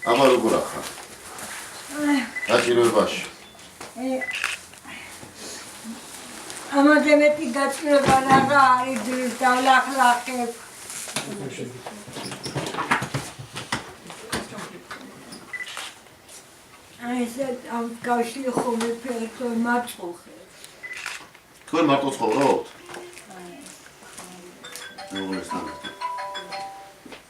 აბა როგორ ახლა? დაჭიროებაში. ამაზე მეტი გაჭირება რა არის ძრის დავლახლახებ. ესე ამ კავშირი ხომე ფერტო მაწყუხე. თქვენ მარტო ცხოვრობთ? მეუღლესთან.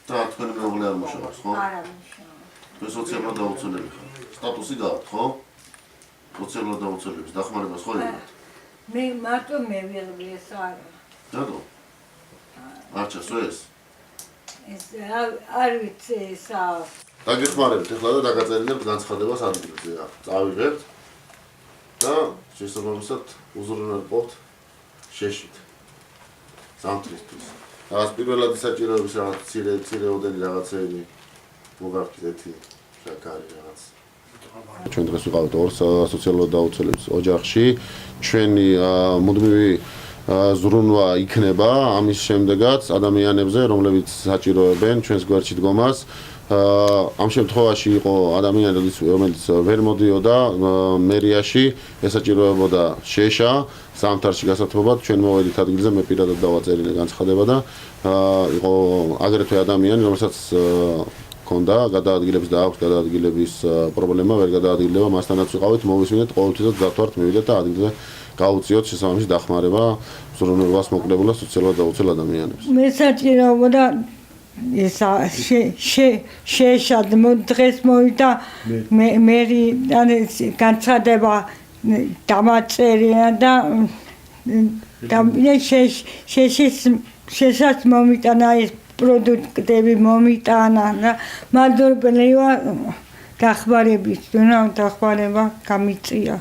და თქვენ მეუღლე არ მუშაობს, ხო? არა მუშაობს. თქვენ სოციალურად დაუცველები ხართ. სტატუსი გაქვთ, ხო? სოციალურად დაუცველების დახმარებას ხო იღებთ? მე მარტო მე ვიღები ეს არა. რატო? არ ჩასვეს? ეს არ ვიცი ესა. დაგეხმარებთ ახლა და დაგაწერილებთ განცხადებას ადგილზე. წავიღებთ და შესაბამისად უზრუნველყოფთ შეშით. ზამთრისთვის. რაღაც პირველადი საჭიროების რაღაც მცირეოდენი რაღაცეები მოგაქვთ ეთი შაქარი რაღაც. ჩვენ დღეს ვიყავით ორ სოციალურად დაუცველებს ოჯახში. ჩვენი მუდმივი ზრუნვა იქნება ამის შემდეგაც ადამიანებზე, რომლებიც საჭიროებენ ჩვენს გვერდში დგომას. ამ შემთხვევაში იყო ადამიანი, რომელიც ვერ მოდიოდა მერიაში, ესაჭიროებოდა შეშა, ზამთარში გასათბობად, ჩვენ მოვედით ადგილზე, მე პირადად დავაწერინე განცხადება და იყო აგრეთვე ადამიანი, რომელსაც ჰქონდა გადაადგილების და აქვს გადაადგილების პრობლემა, ვერ გადაადგილდება, მასთანაც ვიყავით, მოვისმინეთ, ყოველთვისაც დავთვართ, მივიდეთ და ადგილზე გავუწიოთ შესაბამისი დახმარება ზრუნვებას მოკლებულ და სოციალურად დაუცველ ადამიანებს. მე საჭიროებოდა ესა შეშად დღეს მოვიდა მერი განცხადება დამაწერინა და შეშას მომიტანა ეს პროდუქტები მომიტანა და მადლობა დახმარების, დახმარება გამიწია.